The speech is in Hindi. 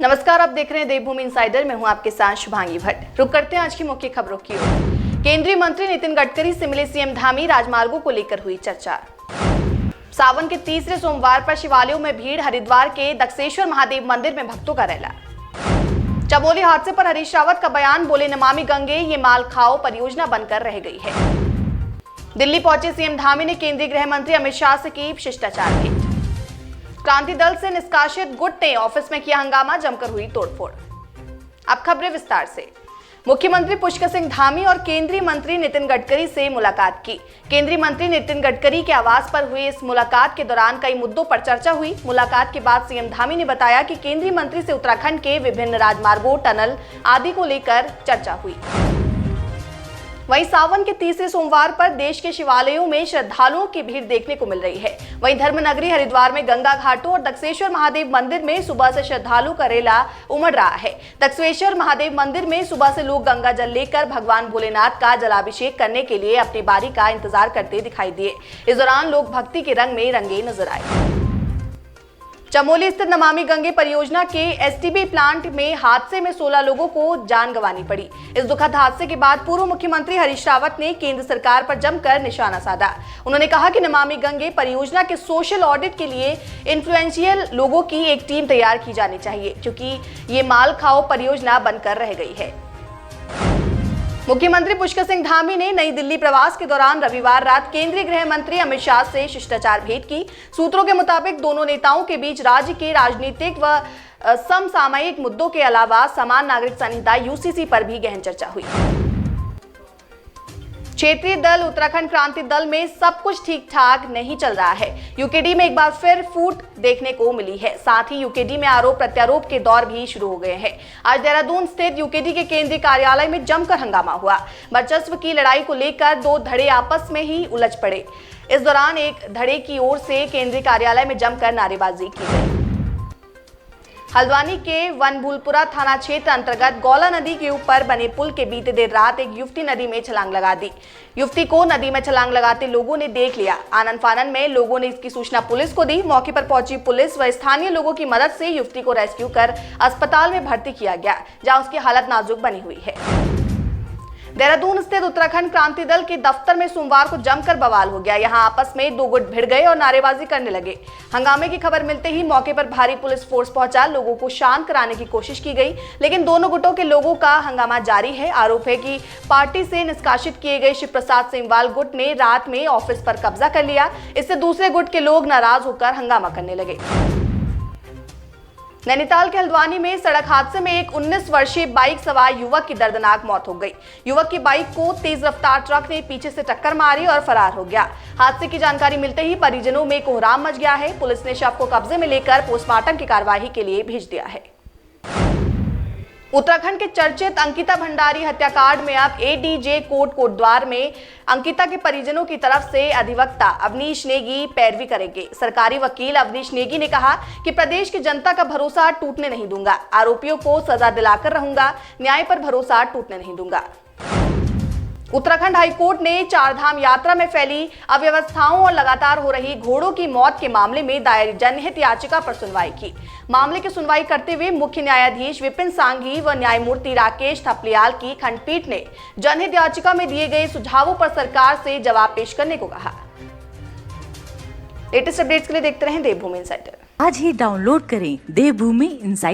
नमस्कार, आप देख रहे हैं देवभूमि इनसाइडर। मैं हूं आपके साथ शुभांगी भट्ट। रुक करते हैं आज की मुख्य खबरों की ओर। केंद्रीय मंत्री नितिन गडकरी से मिले सीएम धामी, राजमार्गों को लेकर हुई चर्चा। सावन के तीसरे सोमवार पर शिवालयों में भीड़, हरिद्वार के दक्षेश्वर महादेव मंदिर में भक्तों का रैला। चमोली हादसे पर हरीश रावत का बयान, बोले नमामि गंगे ये माल खाओ परियोजना बनकर रह गई है। दिल्ली पहुंचे सीएम धामी ने केंद्रीय गृह मंत्री अमित शाह से की शिष्टाचार भेंट। क्रांति दल से निष्कासित गुट ने ऑफिस में किया हंगामा, जमकर हुई तोड़फोड़। अब खबरें विस्तार से। मुख्यमंत्री पुष्कर सिंह धामी और केंद्रीय मंत्री नितिन गडकरी से मुलाकात की। केंद्रीय मंत्री नितिन गडकरी के आवास पर हुई इस मुलाकात के दौरान कई मुद्दों पर चर्चा हुई। मुलाकात के बाद सीएम धामी ने बताया कि केंद्रीय मंत्री से उत्तराखंड के विभिन्न राजमार्गों, टनल आदि को लेकर चर्चा हुई। वहीं सावन के तीसरे सोमवार पर देश के शिवालयों में श्रद्धालुओं की भीड़ देखने को मिल रही है। वहीं धर्मनगरी हरिद्वार में गंगा घाटों और दक्षेश्वर महादेव मंदिर में सुबह से श्रद्धालुओं का रेला उमड़ रहा है। दक्षेश्वर महादेव मंदिर में सुबह से लोग गंगा जल लेकर भगवान भोलेनाथ का जलाभिषेक करने के लिए अपनी बारी का इंतजार करते दिखाई दिए। इस दौरान लोग भक्ति के रंग में रंगे नजर आए। चमोली स्थित नमामि गंगे परियोजना के एसटीबी प्लांट में हादसे में 16 लोगों को जान गंवानी पड़ी। इस दुखद हादसे के बाद पूर्व मुख्यमंत्री हरीश रावत ने केंद्र सरकार पर जमकर निशाना साधा। उन्होंने कहा कि नमामि गंगे परियोजना के सोशल ऑडिट के लिए इन्फ्लुएंशियल लोगों की एक टीम तैयार की जानी चाहिए, क्योंकि ये माल खाओ परियोजना बनकर रह गई है। मुख्यमंत्री पुष्कर सिंह धामी ने नई दिल्ली प्रवास के दौरान रविवार रात केंद्रीय गृह मंत्री अमित शाह से शिष्टाचार भेंट की। सूत्रों के मुताबिक दोनों नेताओं के बीच राज्य के राजनीतिक व समसामयिक मुद्दों के अलावा समान नागरिक संहिता यूसीसी पर भी गहन चर्चा हुई। क्षेत्रीय दल उत्तराखंड क्रांति दल में सब कुछ ठीक ठाक नहीं चल रहा है। यूकेडी में एक बार फिर फूट देखने को मिली है। साथ ही यूकेडी में आरोप प्रत्यारोप के दौर भी शुरू हो गए हैं। आज देहरादून स्थित यूकेडी के केंद्रीय कार्यालय में जमकर हंगामा हुआ। वर्चस्व की लड़ाई को लेकर दो धड़े आपस में ही उलझ पड़े। इस दौरान एक धड़े की ओर से केंद्रीय कार्यालय में जमकर नारेबाजी की गई। हल्द्वानी के वनभूलपुरा थाना क्षेत्र अंतर्गत गौला नदी के ऊपर बने पुल के बीते देर रात एक युवती नदी में छलांग लगा दी। युवती को नदी में छलांग लगाते लोगों ने देख लिया। आनन फानन में लोगों ने इसकी सूचना पुलिस को दी। मौके पर पहुंची पुलिस व स्थानीय लोगों की मदद से युवती को रेस्क्यू कर अस्पताल में भर्ती किया गया, जहां उसकी हालत नाजुक बनी हुई है। देहरादून स्थित उत्तराखंड क्रांति दल के दफ्तर में सोमवार को जमकर बवाल हो गया। यहां आपस में दो गुट भिड़ गए और नारेबाजी करने लगे। हंगामे की खबर मिलते ही मौके पर भारी पुलिस फोर्स पहुंचा। लोगों को शांत कराने की कोशिश की गई, लेकिन दोनों गुटों के लोगों का हंगामा जारी है। आरोप है कि पार्टी से निष्कासित किए गए शिव प्रसाद सेमवाल गुट ने रात में ऑफिस पर कब्जा कर लिया। इससे दूसरे गुट के लोग नाराज होकर हंगामा करने लगे। नैनीताल के हल्द्वानी में सड़क हादसे में एक 19 वर्षीय बाइक सवार युवक की दर्दनाक मौत हो गई। युवक की बाइक को तेज रफ्तार ट्रक ने पीछे से टक्कर मारी और फरार हो गया। हादसे की जानकारी मिलते ही परिजनों में कोहराम मच गया है। पुलिस ने शव को कब्जे में लेकर पोस्टमार्टम की कार्यवाही के लिए भेज दिया है। उत्तराखंड के चर्चित अंकिता भंडारी हत्याकांड में अब एडीजे कोर्ट कोटद्वार में अंकिता के परिजनों की तरफ से अधिवक्ता अवनीश नेगी पैरवी करेंगे। सरकारी वकील अवनीश नेगी ने कहा कि प्रदेश की जनता का भरोसा टूटने नहीं दूंगा। आरोपियों को सजा दिलाकर रहूंगा। न्याय पर भरोसा टूटने नहीं दूंगा। उत्तराखंड हाईकोर्ट ने चारधाम यात्रा में फैली अव्यवस्थाओं और लगातार हो रही घोड़ों की मौत के मामले में दायर जनहित याचिका पर सुनवाई की। मामले की सुनवाई करते हुए मुख्य न्यायाधीश विपिन सांघी व न्यायमूर्ति राकेश थपलियाल की खंडपीठ ने जनहित याचिका में दिए गए सुझावों पर सरकार से जवाब पेश करने को कहा। लेटेस्ट अपडेट्स के लिए देखते रहें देवभूमि इनसाइडर। आज ही डाउनलोड करें देवभूमि इनसाइडर।